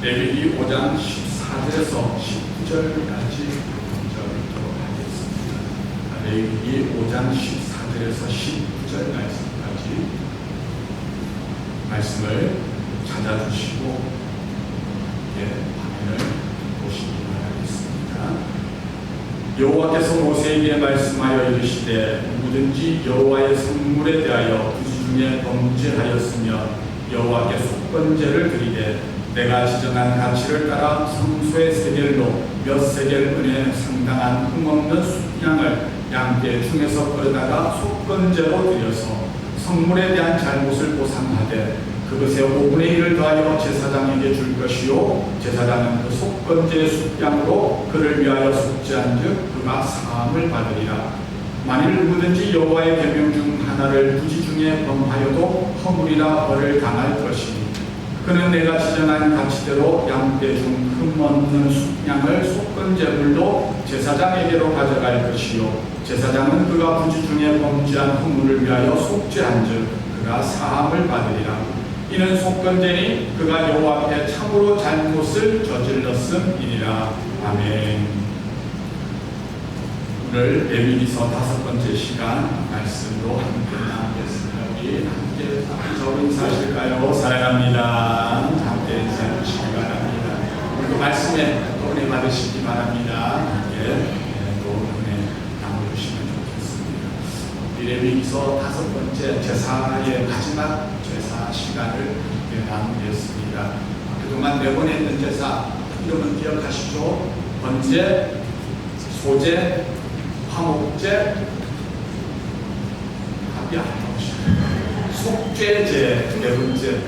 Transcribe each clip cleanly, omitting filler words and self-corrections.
레위기 5장 14절에서 19절까지 읽도록 하겠습니다. 레위기 5장 14절에서 19절 말씀까지 말씀을 찾아주시고 화면을 보시기 바라겠습니다. 여호와께서 모세에게 말씀하여 이르시되 누구든지 여호와의 성물에 대하여 부지 중에 범죄하였으며 여호와께 속건제를 드리되 내가 지정한 가치를 따라 성소의 세겔로 몇 세겔 은에 상당한 흠없는 숫양을 양떼 중에서 끌어다가 속건제로 드려서 성물에 대한 잘못을 보상하되 그것의 5분의 1을 더하여 제사장에게 줄 것이요 제사장은 그 속건제의 숫양으로 그를 위하여 속죄한즉 그가 사함을 받으리라. 만일 누구든지 여호와의 계명 중 하나를 부지 중에 범하여도 허물이나 벌을 당할 것이니 그는 내가 지정한 가치대로 양떼 중 흠없는 숫양을 속건제물로 제사장에게로 가져갈 것이요 제사장은 그가 부지 중에 범죄한 허물을 위하여 속죄한즉 그가 사함을 받으리라. 이는 속건제니 그가 여호와 앞에 참으로 잘못을 저질렀음이니라. 아멘. 오늘 레위기서 5번째 시간 말씀으로 함께 나누겠습니다. 우리 함께 저 인사하실까요? 사랑합니다. 함께 인사해 주시기 바랍니다. 그 말씀에 또 은혜 받으시기 바랍니다. 함께 또 은혜 나눠주시면 좋겠습니다. 우리 레위기서 5번째 제사의 마지막 제사 시간을 나누겠습니다. 그동안 내보냈던 제사 이름은 기억하시죠? 번제, 소제, 화목제, 답이 안 나오시네요. 속죄제 네 번째.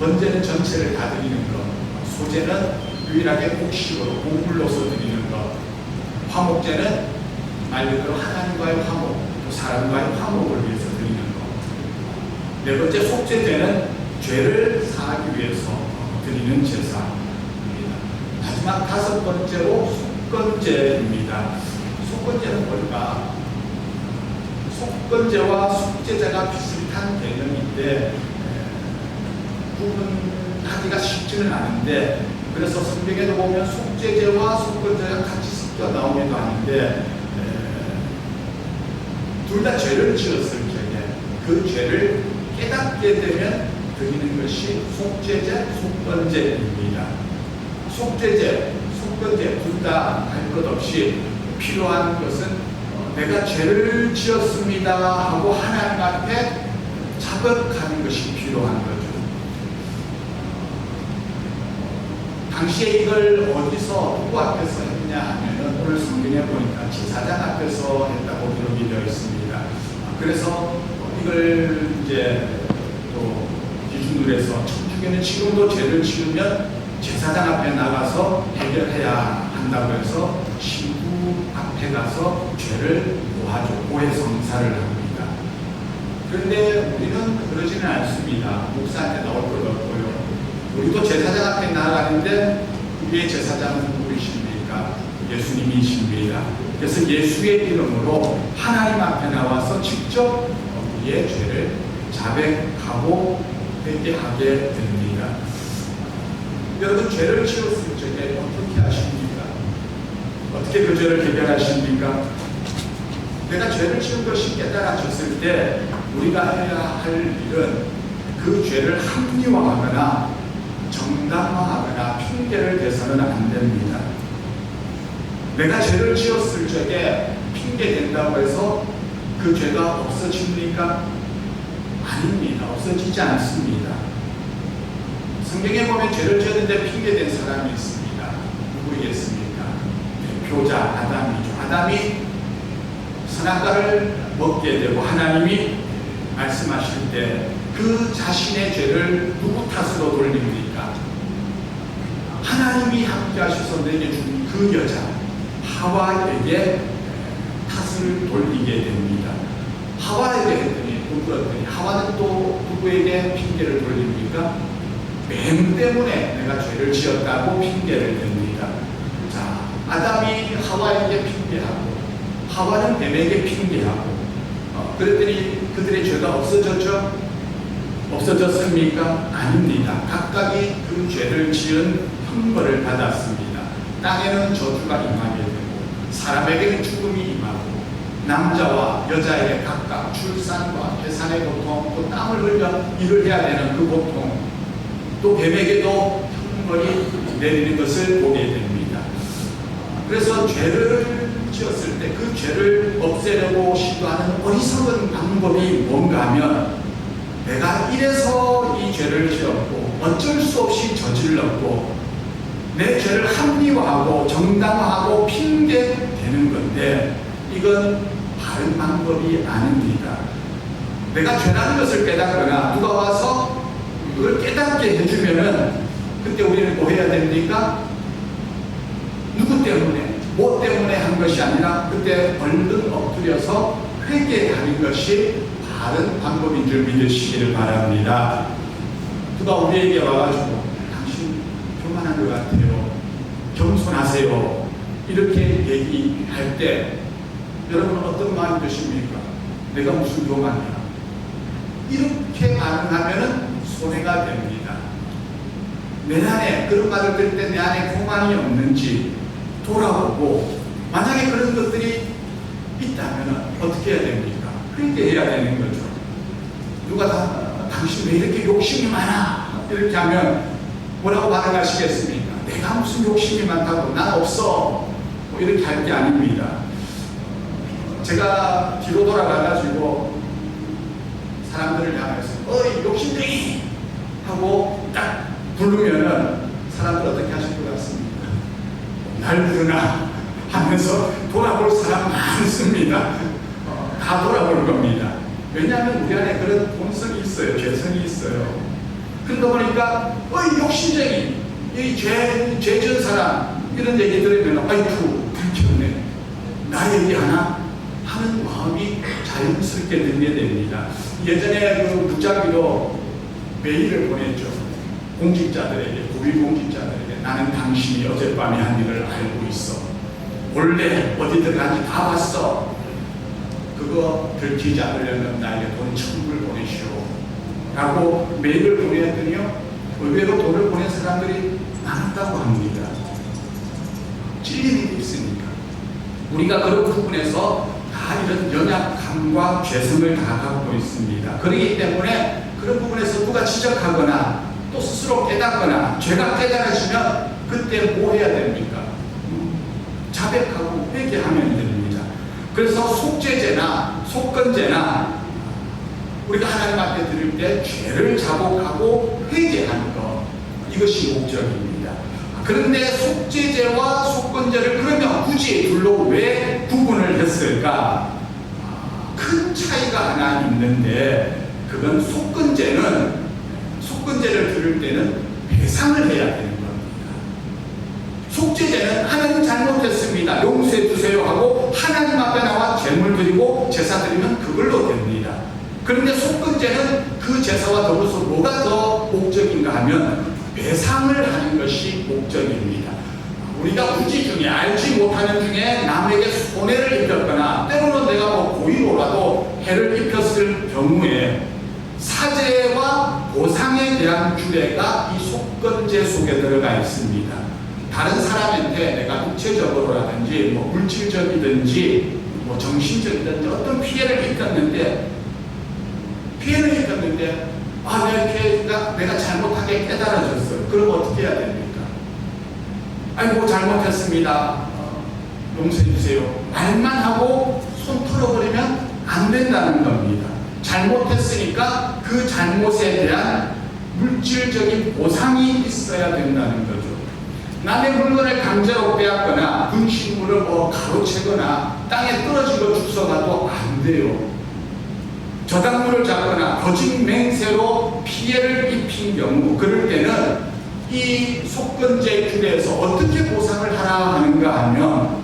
번제는 전체를 다 드리는 것, 소제는 유일하게 곡식으로 곡물로서 드리는 것, 화목제는 말 그대로 하나님과의 화목, 또 사람과의 화목을 위해서 드리는 것. 네 번째 속죄제는 죄를 사하기 위해서 드리는 제사입니다. 마지막 5번째로 속건제입니다. 속건제는 뭘까? 속건제와 속죄제가 비슷한 개념인데 구분하기가 쉽지는 않은데 그래서 성경에도 보면 속죄제와 속건제가 같이 섞여 나오기도 하는데 둘 다 죄를 지었을 적에 그 죄를 깨닫게 되면 드리는 것이 속죄제, 속건제입니다. 속죄제, 속건제 둘 다 할 것 없이 필요한 것은 내가 죄를 지었습니다 하고 하나님 앞에 자백하는 것이 필요한 거죠. 당시에 이걸 어디서 누구 앞에서 했냐 하면 오늘 성경에 보니까 제사장 앞에서 했다고 기록이 되어 있습니다. 그래서 이걸 이제 또 기준으로 해서 천주교는 지금도 죄를 지으면 제사장 앞에 나가서 해결해야 한다고 해서 신부 앞에 가서 죄를 고하죠. 고해성사를 합니다. 그런데 우리는 그러지는 않습니다. 목사한테 나올 것 없고요. 우리도 제사장 앞에 나가는데 우리의 제사장은 누구이십니까? 예수님이십니다. 그래서 예수의 이름으로 하나님 앞에 나와서 직접 우리의 죄를 자백하고 회개하게 됩니다. 여러분 죄를 지었을 적에 어떻게 하십니까? 어떻게 그 죄를 해결하십니까? 내가 죄를 지은 것이 깨달아졌을 때 우리가 해야 할 일은 그 죄를 합리화하거나 정당화하거나 핑계를 대서는 안 됩니다. 내가 죄를 지었을 적에 핑계 된다고 해서 그 죄가 없어집니까? 아닙니다. 없어지지 않습니다. 성경에 보면 죄를 지었는데 핑계된 사람이 있습니다. 누구이겠습니까? 대표자 아담이죠. 아담이 선악과를 먹게 되고 하나님이 말씀하실 때 그 자신의 죄를 누구 탓으로 돌립니까? 하나님이 함께 하셔서 내게 준 그 여자 하와에게 탓을 돌리게 됩니다. 하와에게 했더니 누구였더니 하와는 또 누구에게 핑계를 돌립니까? 뱀 때문에 내가 죄를 지었다고 핑계를 댑니다. 자, 아담이 하와에게 핑계하고 하와는 뱀에게 핑계하고 그랬더니 그들의 죄가 없어졌죠? 없어졌습니까? 아닙니다. 각각이 그 죄를 지은 형벌을 받았습니다. 땅에는 저주가 임하게 되고 사람에게는 죽음이 임하고 남자와 여자에게 각각 출산과 해산의 고통, 또 땀을 흘려 일을 해야 되는 그 고통, 또 뱀에게도 형벌이 내리는 것을 보게 됩니다. 그래서 죄를 지었을 때 그 죄를 없애려고 시도하는 어리석은 방법이 뭔가 하면, 내가 이래서 이 죄를 지었고 어쩔 수 없이 저질렀고 내 죄를 합리화하고 정당화하고 핑계대는 건데, 이건 바른 방법이 아닙니다. 내가 죄라는 것을 깨닫거나 누가 와서 그걸 깨닫게 해주면은, 그때 우리는 뭐 해야 됩니까? 누구 때문에, 뭐 때문에 한 것이 아니라 그때 얼른 엎드려서 회개하는 것이 바른 방법인 줄 믿으시기를 바랍니다. 누가 우리에게 와가지고 당신 교만한 것 같아요, 겸손하세요, 이렇게 얘기할 때 여러분은 어떤 마음이 드십니까? 내가 무슨 교만이야? 이렇게 반응하면 손해가 됩니다. 내 안에 그런 말을 들을 때 내 안에 교만이 없는지 돌아보고, 만약에 그런 것들이 있다면 어떻게 해야 됩니까? 회개해야 되는 거죠. 누가 당신 왜 이렇게 욕심이 많아? 이렇게 하면 뭐라고 반응하시겠습니까? 내가 무슨 욕심이 많다고, 난 없어, 뭐 이렇게 할 게 아닙니다. 제가 뒤로 돌아가가지고 사람들을 향해서 어이 욕심쟁이 하고 딱 부르면은 사람들 어떻게 하실 것 같습니까? 날 부르나 하면서 돌아볼 사람 많습니다. 다 돌아볼 겁니다. 왜냐하면 우리 안에 그런 본성이 있어요. 죄성이 있어요. 그러다 보니까 어이 욕심쟁이, 이 죄 지은 사람, 이런 얘기 들으면 아이쿠 들켰네, 나 얘기하나 하는 마음이 자연스럽게 들게 됩니다. 예전에 그 무작위로 메일을 보냈죠. 공직자들에게, 고위공직자들에게. 나는 당신이 어젯밤에 한 일을 알고 있어. 원래 어디 들어간지 다 봤어. 그거 들키지 않으려면 나에게 돈 1,000불 보내시오 라고 메일을 보냈더니요, 의외로 돈을 보낸 사람들이 많았다고 합니다. 찔리는 게 있으니까. 우리가 그런 부분에서 다 이런 연약함과 죄성을 다 갖고 있습니다. 그렇기 때문에 그런 부분에서 누가 지적하거나 또 스스로 깨닫거나 죄가 깨달아지면 그때 뭐 해야 됩니까? 자백하고 회개하면 됩니다. 그래서 속죄제나 속건제나 우리가 하나님 앞에 드릴 때 죄를 자복하고 회개하는 것, 이것이 목적입니다. 그런데 속죄제와 속건제를 그러면 굳이 둘로 왜 구분을 했을까? 큰 차이가 하나 있는데, 그건 속건제를 들을 때는 배상을 해야 되는 겁니다. 속죄제는 하나님 잘못했습니다, 용서해 주세요 하고 하나님 앞에 나와 제물 드리고 제사 드리면 그걸로 됩니다. 그런데 속건제는 그 제사와 더불어서 뭐가 더 목적인가 하면 배상을 하는 것이 목적입니다. 우리가 우지 중에, 알지 못하는 중에 남에게 손해를 입혔거나 때로는 내가 뭐 고의로라도 해를 입혔을 경우에 사죄와 보상에 대한 규례가 이 속건제 속에 들어가 있습니다. 다른 사람한테 내가 육체적으로라든지 뭐 물질적이든지 뭐 정신적이든지 어떤 피해를 입혔는데 내가 잘못하게 깨달아졌어요. 그럼 어떻게 해야 됩니까? 아이고 잘못했습니다, 용서해 주세요 말만 하고 손 털어버리면 안 된다는 겁니다. 잘못했으니까 그 잘못에 대한 물질적인 보상이 있어야 된다는 거죠. 남의 물건을 강제로 빼앗거나 분식물을 뭐 가로채거나 땅에 떨어진 거 주워가도 안 돼요. 저당물을 잡거나 거짓 맹세로 피해를 입힌 경우, 그럴 때는 이 속건제 규례에서 어떻게 보상을 하라 하는가 하면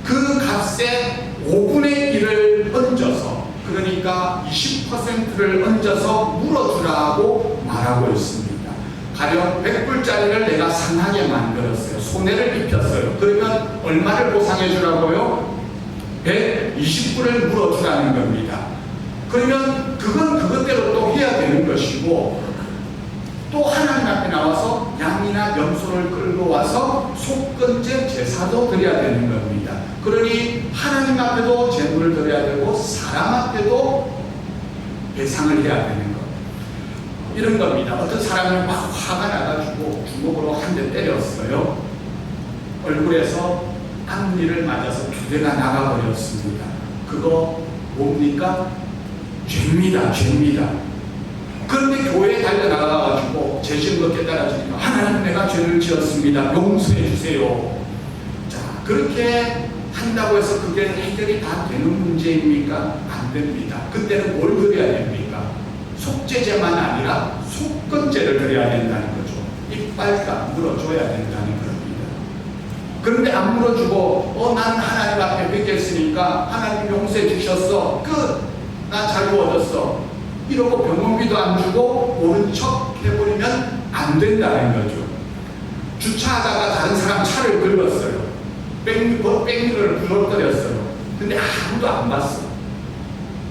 그 값의 5분의 1을 얹어서, 그러니까 20%를 얹어서 물어주라고 말하고 있습니다. 가령 100불짜리를 내가 상하게 만들었어요. 손해를 입혔어요. 그러면 얼마를 보상해 주라고요? 120불을 물어주라는 겁니다. 그러면 그건 그것대로 또 해야 되는 것이고, 또 하나님 앞에 나와서 양이나 염소를 끌고 와서 속건제 제사도 드려야 되는 겁니다. 그러니 하나님 앞에도 제물을 드려야 되고 사람 앞에도 배상을 해야 되는 것, 이런 겁니다. 어떤 사람은 막 화가 나가지고 주먹으로 한 대 때렸어요. 얼굴에서 앞니를 맞아서 2대가 나가버렸습니다. 그거 뭡니까? 죄입니다. 죄입니다. 그런데 교회에 달려나가가지고 죄진 것 깨달아지니까 하나님, 내가 죄를 지었습니다. 용서해 주세요. 자, 그렇게 한다고 해서 그게 해결이 다 되는 문제입니까? 안 됩니다. 그때는 뭘 드려야 됩니까? 속죄제만 아니라 속건제를 드려야 된다는 거죠. 이빨까 물어줘야 된다는 겁니다. 그런데 안 물어주고 난 하나님 앞에 뵙겠으니까 하나님 용서해 주셨어, 끝, 나 자유 얻었어, 이러고 병원비도 안 주고 모른 척 해버리면 안 된다는 거죠. 주차하다가 다른 사람 차를 긁었어요. 백미러를 부러뜨렸어요. 근데 아무도 안 봤어.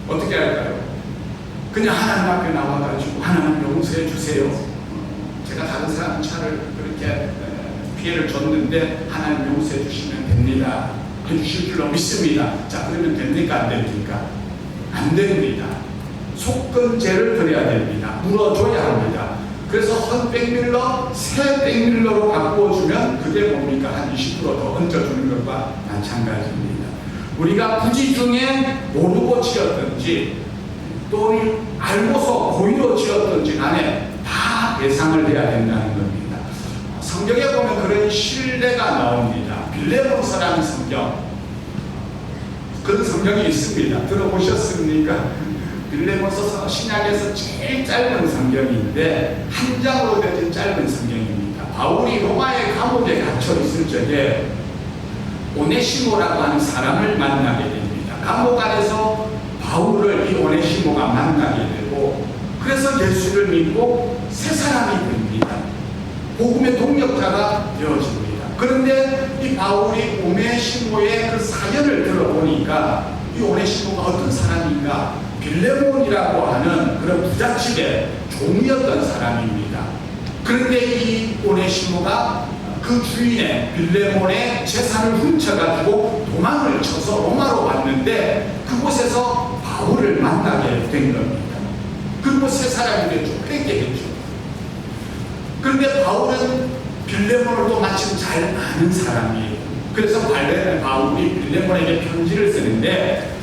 어떻게 할까요? 그냥 하나님 앞에 나와가지고 하나님 용서해 주세요. 제가 다른 사람 차를 그렇게 피해를 줬는데 하나님 용서해 주시면 됩니다. 해주실 줄로 믿습니다. 자, 그러면 됩니까? 안 됩니까? 안 됩니다. 속건제를 드려야 됩니다. 물어줘야 합니다. 그래서 헌 백밀러, 새 백밀러로 바꾸어주면 그게 뭡니까? 한 20% 더 얹어주는 것과 마찬가지입니다. 우리가 부지중에 모르고 지었든지 또 알고서 고의로 지었든지 간에 다 배상을 해야 된다는 겁니다. 성경에 보면 그런 신뢰가 나옵니다. 빌레몬서라는 성경, 그런 성경이 있습니다. 들어보셨습니까? 빌레몬서 신약에서 제일 짧은 성경인데 한 장으로 되어진 짧은 성경입니다. 바울이 로마의 감옥에 갇혀 있을 적에 오네시모라고 하는 사람을 만나게 됩니다. 감옥 안에서 바울을 이 오네시모가 만나게 되고, 그래서 예수를 믿고 새 사람이 됩니다. 복음의 동력자가 되어집니다. 그런데 이 바울이 오네시모의 그 사연을 들어보니까 이 오네시모가 어떤 사람인가? 빌레몬이라고 하는 그런 부잣집의 종이었던 사람입니다. 그런데 이 오네시모가 그 주인의 빌레몬의 재산을 훔쳐가지고 도망을 쳐서 로마로 왔는데 그곳에서 바울을 만나게 된 겁니다. 그리고 새 사람이 됐죠. 뺏게 됐죠. 그런데 바울은 빌레몬을 또 마침 잘 아는 사람이에요. 그래서 바울이 빌레몬에게 편지를 쓰는데,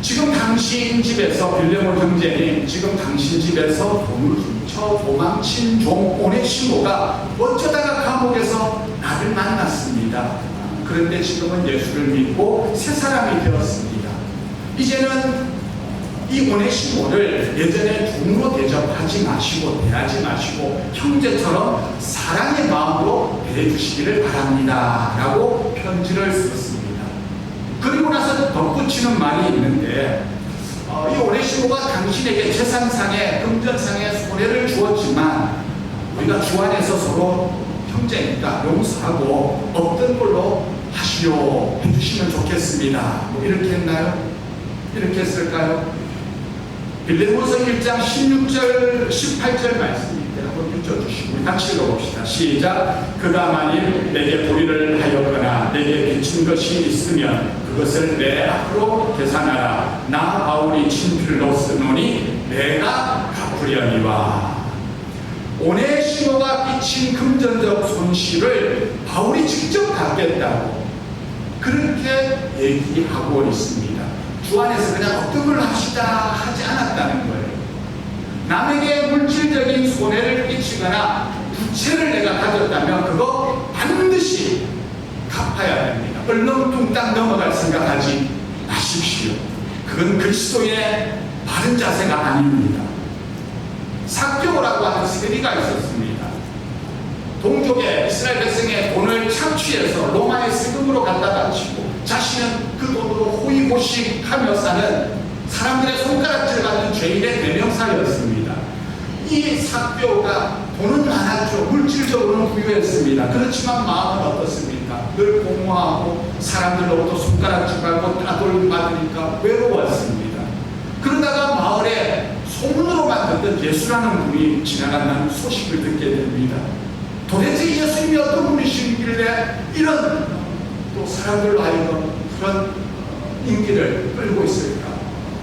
지금 당신 집에서, 빌레몬 형제님, 지금 당신 집에서 돈을 훔쳐 도망친 종 오네시모가 어쩌다가 감옥에서 나를 만났습니다. 그런데 지금은 예수를 믿고 새 사람이 되었습니다. 이제는 이 오네시모를 예전에 종으로 대접하지 마시고 대하지 마시고 형제처럼 사랑의 마음으로 대해주시기를 바랍니다. 라고 편지를 썼습니다. 그리고 나서 덧붙이는 말이 있는데, 이 오네시모가 당신에게 재산상의, 금전상의 손해를 주었지만 우리가 주 안에서 서로 형제니까 용서하고 없던 걸로 하시오, 해주시면 좋겠습니다. 뭐 이렇게 했나요? 이렇게 했을까요? 빌레몬서 1장 16절 18절 말씀입니다. 한번 읽어주시고 같이 읽어봅시다. 시작. 그가 만일 내게 불의를 하였거나 내게 빚진 것이 있으면 그것을 내 앞으로 계산하라. 나 바울이 친필로 쓰노니 내가 갚으려니와. 오네시모가 빚진 금전적 손실을 바울이 직접 갚겠다고 그렇게 얘기하고 있습니다. 주 안에서 그냥 어떤 걸 합시다 하지 않았다는 거예요. 남에게 물질적인 손해를 끼치거나 부채를 내가 가졌다면 그거 반드시 갚아야 됩니다. 얼렁뚱땅 넘어갈 생각하지 마십시오. 그건 그리스도의 바른 자세가 아닙니다. 삭개오라고 하는 세리가 있었습니다. 동족의 이스라엘 백성의 돈을 착취해서 로마의 세금으로 갖다 바치고 자신은 그 돈으로 호의호식하며 사는 사람들의 손가락질 받는 죄인의 대명사였습니다. 이 삭개오가 돈은 많았죠. 물질적으로는 부유했습니다. 그렇지만 마음은 어떻습니까? 늘 공허하고 사람들로부터 손가락질 받고 따돌림 받으니까 외로웠습니다. 그러다가 마을에 소문으로만 듣던 예수라는 분이 지나간다는 소식을 듣게 됩니다. 도대체 예수님이 어떤 분이시길래 이런 또 사람들로 하여금 그런 인기를 끌고 있을까?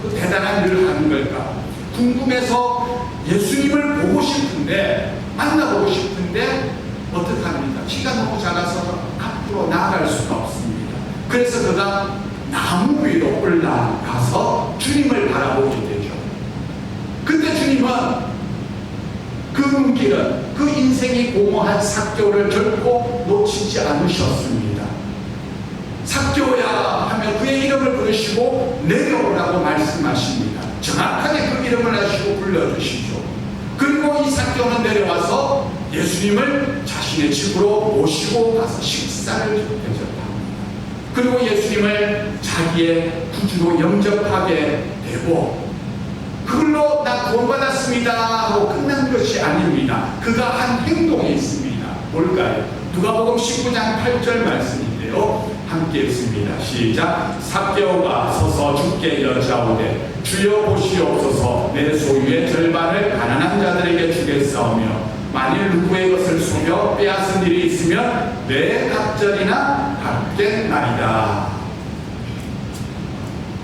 그 대단한 일을 하는 걸까? 궁금해서 예수님을 보고 싶은데, 만나보고 싶은데 어떻게 합니까? 키가 너무 작아서 앞으로 나아갈 수가 없습니다. 그래서 그가 나무 위로 올라가서 주님을 바라보게 되죠. 그때 주님은 그 눈길은 그 인생이 공허한 삭개오를 결코 놓치지 않으셨습니다. 삭개오야 하면 그의 이름을 부르시고 내려오라고 말씀하십니다. 정확하게 그 이름을 하시고 불러주시죠. 그리고 이 삭개오는 내려와서 예수님을 자신의 집으로 모시고 가서 식사를 대접합니다. 그리고 예수님을 자기의 구주로 영접하게 되고, 그걸로 나 구원받았습니다 하고 끝난 것이 아닙니다. 그가 한 행동이 있습니다. 뭘까요? 누가복음 19장 8절 말씀인데요. 함께 읽습니다. 시작. 삭개오가 서서 주께 여짜오되 주여 보시옵소서, 내 소유의 절반을 가난한 자들에게 주겠사오며 만일 누구의 것을 속여 빼앗은 일이 있으면 내 갑절이나 갚겠나이다.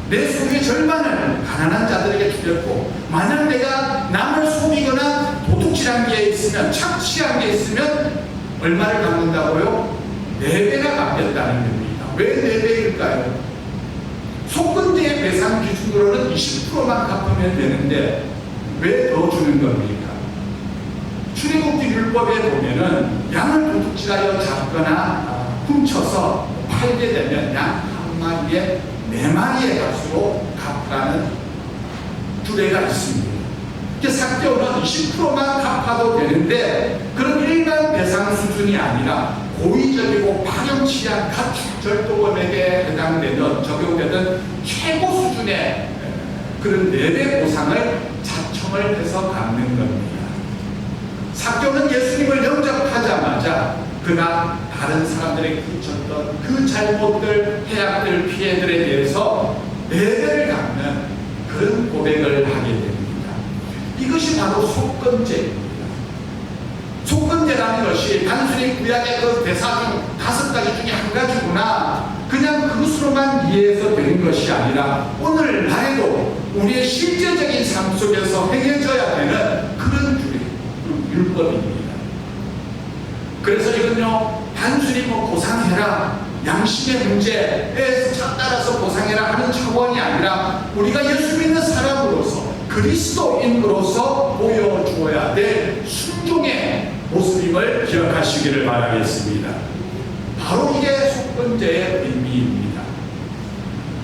내 소유의 절반을 가난한 자들에게 주겠고, 만약 내가 남을 속이거나 도둑질한 게 있으면, 착취한 게 있으면 얼마를 갚는다고요? 4배나 갚겠다는 겁니다. 왜 4배일까요? 속건제의 배상 기준으로는 20%만 갚으면 되는데 왜 더 주는 겁니까? 출애굽기 율법에 보면은 양을 도둑질하여 잡거나 훔쳐서 팔게 되면 양 한 마리에 4마리의 값으로 갚라는 규례가 있습니다. 삭개오는 20%만 갚아도 되는데, 그런 일반 배상 수준이 아니라 고의적이고 파렴치한 가축 절도범에게 해당되는, 적용되는 최고 수준의 그런 4배 보상을 자청을 해서 갚는 겁니다. 삭개오는 예수님을 영접하자마자 그가 다른 사람들에게 끼쳤던 그 잘못들, 해악들, 피해들에 대해서 4배를 갚는 그런 고백을 하게 됩니다. 이것이 바로 속건제입니다. 속건제라는 것이 단순히 구약의 그 대사 중 5가지 중에 한 가지구나, 그냥 그것으로만 이해해서 되는 것이 아니라 오늘날에도 우리의 실제적인 삶 속에서 행해져야 되는 그런 율법입니다. 그래서 이건요, 단순히 뭐 보상해라, 양심의 문제에 따라서 보상해라 하는 차원이 아니라 우리가 예수 믿는 사람으로서, 그리스도인으로서 보여주어야 될 순종의 모습임을 기억하시기를 바라겠습니다. 바로 이게 속건제의 의미입니다.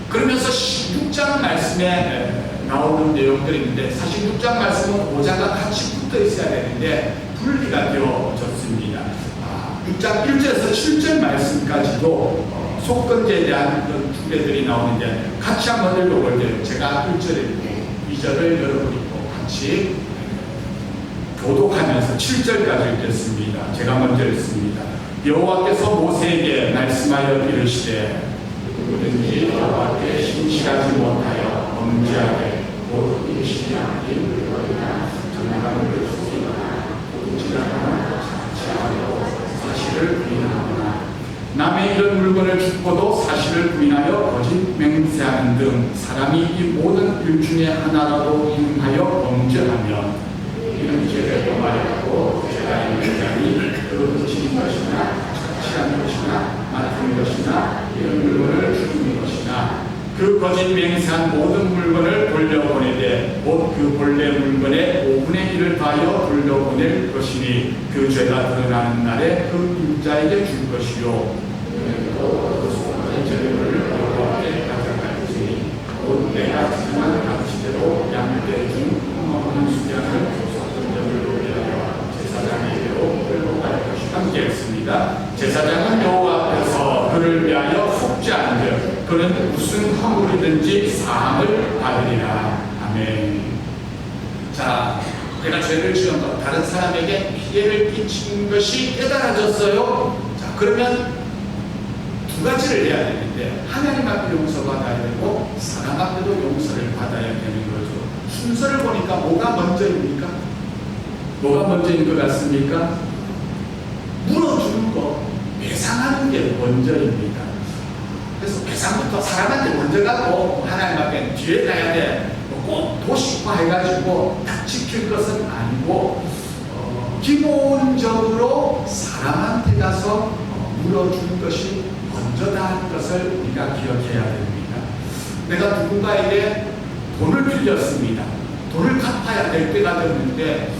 그러면서 16장 말씀에 나오는 내용들인데, 사실 6장 말씀은 5장과 같이 붙어 있어야 되는데 분리가 되어졌습니다. 6장 1절에서 7절 말씀까지도 속건제에 대한 그런 주제들이 나오는데, 같이 한번 읽어볼게요. 제가 1절에 있고 2절을 여러분이 또 같이 교독하면서 7절까지 읽겠습니다. 제가 먼저 읽습니다. 여호와께서 모세에게 말씀하여 이르시되 누구든지 여호와께 신실하지 못하여 범죄하되 곧 임신이 아닌 물건이나 정당을 속이거나 도둑질하거나 착취하여 사실을 부인하거나 남의 이런 물건을 주고도 사실을 부인하여 거짓 맹세하는 등 사람이 이 모든 일 중에 하나라도 행하여 범죄하면 이런 죄를 범하였고, 죄가 있는 자니 그 훔친 것이나 착취한 것이나 맡은 것이나 이런 물건을 주는 것이나 그 거짓 맹세한 모든 물건을 돌려보내되 곧 그 본래 물건의 5분의 1을 다하여 돌려보낼 것이니 그 죄가 드러나는 날에 그 인자에게 줄 것이요, 그 소원의 재물을 여호와께 가져갈지니 곧 내가 지정한 가치대로 양떼 중 흠없는 수량을 속건제물로 위하여 제사장에게로 끌고 갈 것이다. 함께 읽습니다. 제사장은 여호와 앞에서 그를 위하여 속지 않은즉 그는 무슨 허물이든지 사함을 받으리라. 아멘. 자, 내가 죄를 지은 것, 다른 사람에게 피해를 끼친 것이 깨달아졌어요. 자, 그러면 2가지를 해야 되는데, 하나님 앞에 용서받아야 되고 사람 앞에도 용서를 받아야 되는 거죠. 순서를 보니까 뭐가 먼저입니까? 뭐가 먼저인 것 같습니까? 물어주는 거, 배상하는 게 먼저입니다. 그래서 배상부터 사람한테 먼저 가고 하나님 앞에 뒤에 가야 돼. 꼭 도식화해가지고 딱 지킬 것은 아니고 기본적으로 사람한테 가서 물어주는 것이 먼저다 하는 것을 우리가 기억해야 됩니다. 내가 누군가에게 돈을 빌렸습니다. 돈을 갚아야 될 때가 됐는데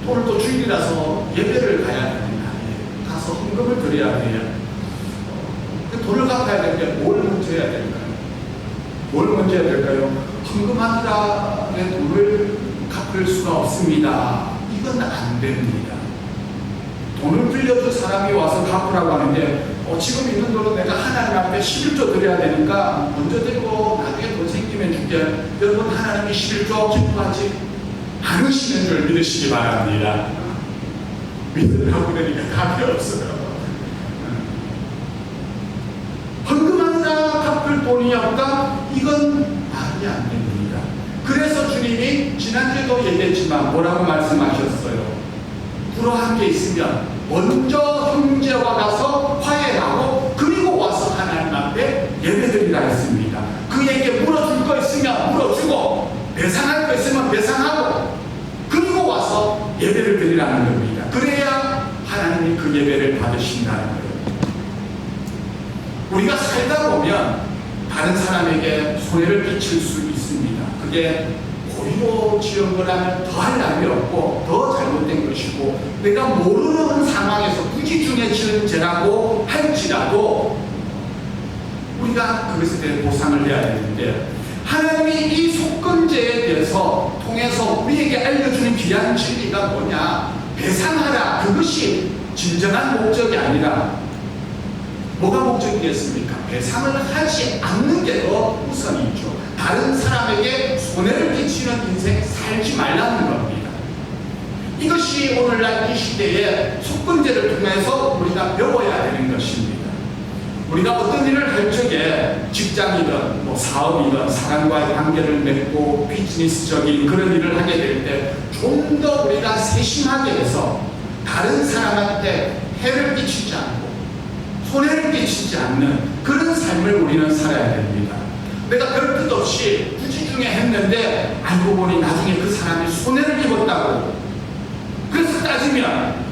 돈을 또 주일이라서 예배를 가야 되는 날에 가서 헌금을 드려야 돼요. 그 돈을 갚아야 되는데 뭘 먼저 해야 될까요? 뭘 먼저 해야 될까요? 헌금하느라의 돈을 갚을 수가 없습니다. 이건 안 됩니다. 돈을 빌려준 사람이 와서 갚으라고 하는데 지금 있는 돈은 내가 하나님 앞에 11조 드려야 되니까 먼저 드리고 나중에 돈 생기면 줄게. 여러분, 하나님이 11조 기뻐하지 않으시는 줄 믿으시기 바랍니다. 믿으라고 그러니까 답이 없어요. 헌금하느라 갚을 돈이 없다? 이건 말이 안 됩니다. 그래서 주님이 지난주에도 얘기했지만 뭐라고 말씀하셨어요? 불화한 게 있으면 먼저 형제와 가서 화해하고 그리고 와서 하나님 앞에 예배드리라 했습니다. 그에게 물어줄 거 있으면 물어주고 배상할 거 있으면 배상하고 그리고 와서 예배를 드리라는 겁니다. 그래야 하나님이 그 예배를 받으신다는 거예요. 우리가 살다 보면 다른 사람에게 손해를 끼칠 수 있습니다. 그게 고의로 지은 거라면 더할 날이 없고 더 잘못된 것이고 내가 모르는 상황에서 무지중에 지은 죄라고 할지라도 우리가 그것에 대해 보상을 해야 되는데 하나님이 이 속건제에 대해서 통해서 우리에게 알려주는 귀한 진리가 뭐냐? 배상하라. 그것이 진정한 목적이 아니라 뭐가 목적이겠습니까? 배상을 하지 않는 게 더 우선이죠. 다른 사람에게 손해를 끼치는 인생 살지 말라는 겁니다. 이것이 오늘날 이 시대에 속건제를 통해서 우리가 배워야 되는 것입니다. 우리가 어떤 일을 할 적에 직장이든 사업이든 사람과의 관계를 맺고 비즈니스적인 그런 일을 하게 될 때 좀 더 우리가 세심하게 해서 다른 사람한테 해를 끼치지 않고 손해를 끼치지 않는 그런 삶을 우리는 살아야 됩니다. 내가 별 뜻 없이 부지중에 했는데 알고 보니 나중에 그 사람이 손해를 입었다고. 그래서 따지면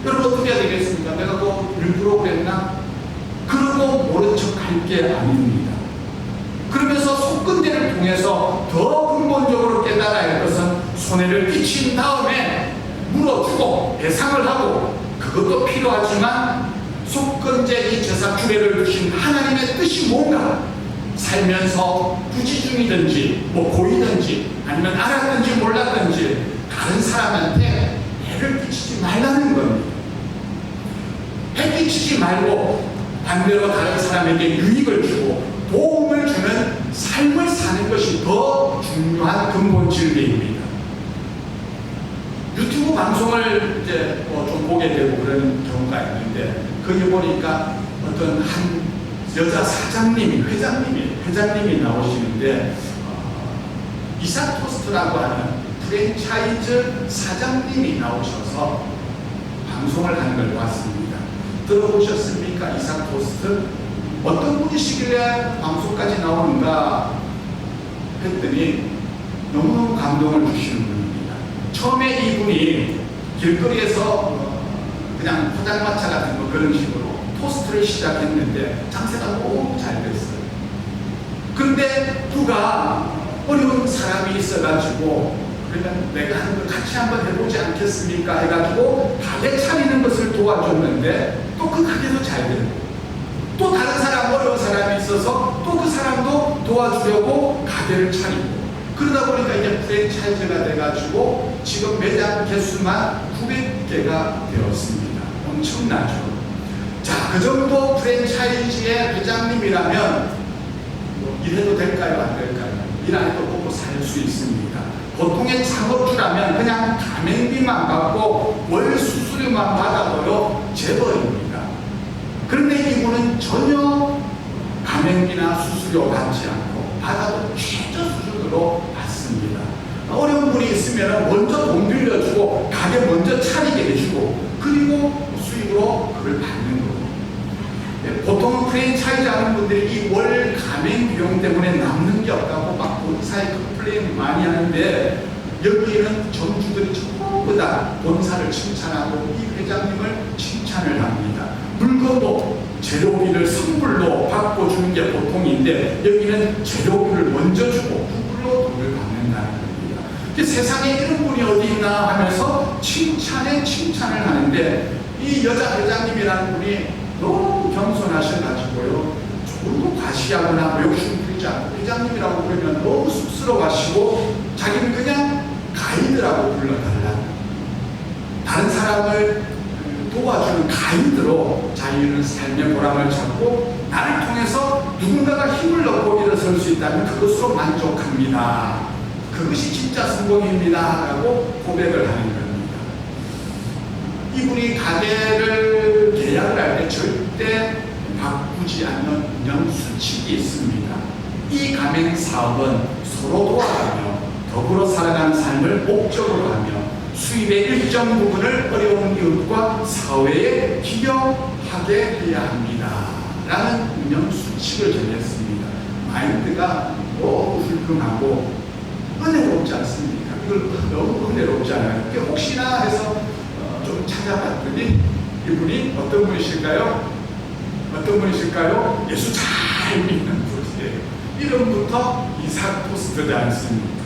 여러분 어떻게 해야 되겠습니까? 내가 뭐 일부러 그랬나? 그러고 모른 척 할 게 아닙니다. 그러면서 속건제를 통해서 더 근본적으로 깨달아야 할 것은 손해를 끼친 다음에 물어주고 배상을 하고 그것도 필요하지만 속건제 이 제사 규례를 두신 하나님의 뜻이 뭔가 살면서 부지중이든지 고이든지 아니면 알았든지 몰랐든지 다른 사람한테 해를 끼치지 말라는 겁니다. 해 끼치지 말고 반대로 다른 사람에게 유익을 주고 도움을 주는 삶을 사는 것이 더 중요한 근본 진리입니다. 유튜브 방송을 이제 좀 보게 되고 그런 경우가 있는데 거기 보니까 어떤 한 여자 사장님이 회장님이 나오시는데 이삭 토스트라고 하는 프랜차이즈 사장님이 나오셔서 방송을 하는 걸 봤습니다. 들어보셨습니까? 이삭 토스트? 어떤 분이시길래 방송까지 나오는가 했더니 너무 감동을 주시는 분입니다. 처음에 이분이 길거리에서 그냥 포장마차 같은 그런 식으로 토스트를 시작했는데 장사가 너무 잘 됐어요. 그런데 누가 어려운 사람이 있어가지고 그러면 내가 하는 걸 같이 한번 해보지 않겠습니까? 해가지고 가게 차리는 것을 도와줬는데 또 그 가게도 잘 되고 또 다른 사람 어려운 사람이 있어서 또 그 사람도 도와주려고 가게를 차리고 그러다 보니까 이게 프랜차이즈가 돼가지고 지금 매장 개수만 900개가 되었습니다. 엄청나죠. 자, 그 정도 프랜차이즈의 회장님이라면 일해도 될까요? 안 될까요? 일 안 해도 먹고 살 수 있습니다. 보통의 창업주라면 그냥 가맹비만 받고 월 수수료만 받아도 재벌입니다. 그런데 이분은 전혀 가맹비나 수수료 받지 않고 받아도 최저 수준으로 받습니다. 어려운 분이 있으면 먼저 돈 빌려주고 가게 먼저 차리게 해주고 그리고 수익으로 그걸 받는 거고, 보통은 프랜차이즈 하는 분들이 이 월 가맹 비용 때문에 남는 게 없다고 막 본사에 컴플레인 많이 하는데, 여기에는 점주들이 전부 다 본사를 칭찬하고 이 회장님을 칭찬을 합니다. 물건도 재료비를 선불로 받고 주는 게 보통인데 여기는 재료비를 먼저 주고 후불로 돈을 받는다는 겁니다. 세상에 이런 분이 어디 있나 하면서 칭찬을 하는데, 이 여자 회장님이라는 분이 너무 겸손하셔가지고요, 조금도 과시하거나 욕심 부리지 않고 회장님이라고 부르면 너무 쑥스러워하시고 자기는 그냥 가이드라고 불러달라, 다른 사람을 도와주는 가이드로 자기는 삶의 보람을 찾고 나를 통해서 누군가가 힘을 얻고 일어설 수 있다면 그것으로 만족합니다. 그것이 진짜 성공입니다 라고 고백을 하는 겁니다. 이분이 가게를 계약을 할 때 절대 바꾸지 않는 운영 수칙이 있습니다. 이 가맹 사업은 서로 도와가며 더불어 살아가는 삶을 목적으로 하며 수입의 일정 부분을 어려운 이웃과 사회에 기여하게 해야 합니다 라는 운영 수칙을 정했습니다. 마인드가 너무 훌륭하고 은혜롭지 않습니까? 이걸 너무 은혜롭지 않아요. 혹시나 해서 좀 찾아봤더니 이분이 어떤 분이실까요? 예수 잘 믿는 분이에요. 이름부터 이삭 포스트지 않습니까?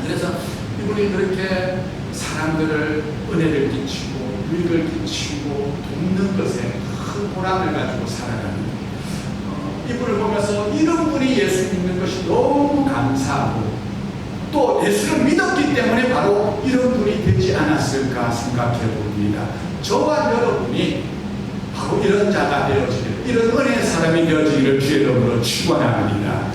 그래서 이분이 그렇게 사람들을 은혜를 끼치고 유익을 끼치고 돕는 것에 큰 보람을 가지고 살아가는 이분을 보면서 이런 분이 예수 믿는 것이 너무 감사하고 또 예수를 믿었기 때문에 바로 이런 분이 되지 않았을까 생각해 봅니다. 저와 여러분이 바로 이런 자가 되어지기를, 이런 은혜의 사람이 되어지기를 주의 이름으로 축원합니다.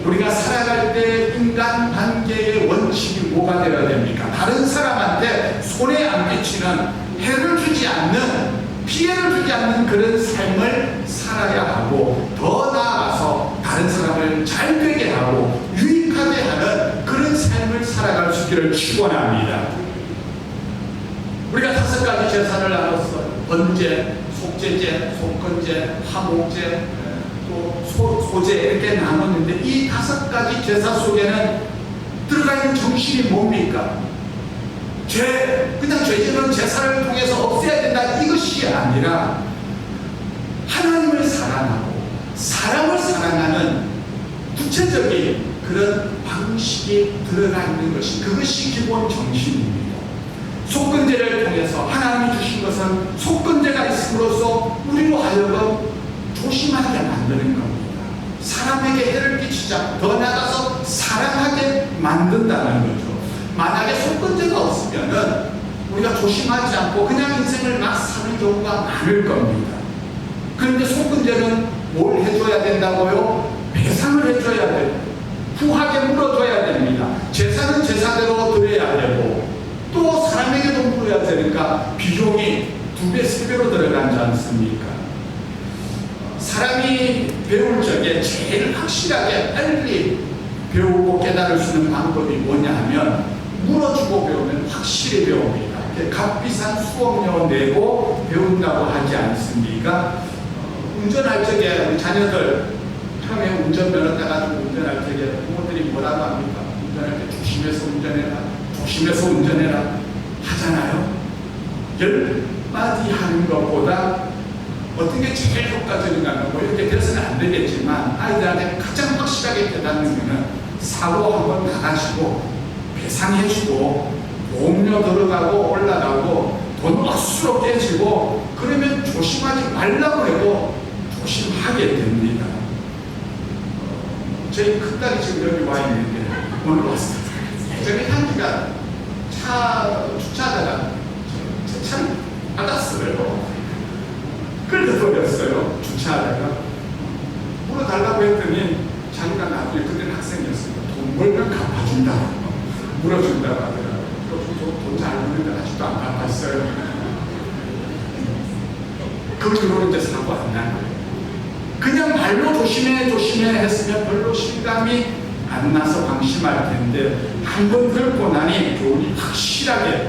우리가 살아갈 때 인간 관계의 원칙이 뭐가 되어야 됩니까? 다른 사람한테 손해 안 끼치는, 해를 주지 않는, 피해를 주지 않는 그런 삶을 살아야 하고, 더 나아가서 다른 사람을 잘 되게 하고 유익하게 하는 그런 삶을 살아갈 수 있기를 축원합니다. 우리가 5가지 제사를 나눴어요. 번제, 속제제, 속건제, 화목제, 또 소제 이렇게 나눴는데 이 5가지 제사 속에는 들어가 있는 정신이 뭡니까? 그냥 죄지는 제사를 통해서 없애야 된다 이것이 아니라 하나님을 사랑하고 사람을 사랑하는 구체적인 그런 방식이 들어가 있는 것이, 그것이 기본 정신입니다. 속건제를 통해서 하나님이 주신 것은 속건제가 있음으로써 우리로 하여금 조심하게 만드는 겁니다. 사람에게 해를 끼치지 않고 더 나아가서 사랑하게 만든다는 거죠. 만약에 속건제가 없으면은 우리가 조심하지 않고 그냥 인생을 막 사는 경우가 많을 겁니다. 그런데 속건제는 뭘 해줘야 된다고요? 배상을 해줘야 돼요. 후하게 물어줘야 됩니다. 제사는 제사대로 드려야 되고 또 사람에게도 물어야 되니까 비용이 2배, 3배로 들어가지 않습니까? 사람이 배울 적에 제일 확실하게 빨리 배우고 깨달을 수 있는 방법이 뭐냐 하면 물어주고 배우면 확실히 배웁니다. 값비싼 수업료 내고 배운다고 하지 않습니까? 운전할 적에 우리 자녀들 처음에 운전면허 따가지고 운전할 적에 부모들이 뭐라고 합니까? 운전할 때 조심해서 운전해라, 조심해서 운전해라 하잖아요. 10마디 하는 것보다 어떤 게 제일 효과적인가 하면 뭐 이렇게 돼서는 안 되겠지만 아이들한테 가장 확실하게 깨닫는 것은 사고 한번 나가시고 배상해주고 보험료 들어가고 올라가고 돈 억수로 깨지고 그러면 조심하지 말라고 해도 조심하게 됩니다. 저희 큰딸이 지금 여기 와 있는데 오늘 왔어요. 예전에 향기가 차 주차하다가 제 차를 받았어요. 끌어버렸어요. 주차하다가 물어달라고 했더니 자기가 나중에 그때는 학생이었어요. 돈 벌면 갚아준다고 물어준다고 하더라고요. 돈 잘 버는데 아직도 안 갚았어요. 그 뒤로는 이제 사고 안 난 거예요. 그냥 말로 조심해 했으면 별로 실감이 만나서 방심할 텐데 한 번 듣고 나니 교훈이 확실하게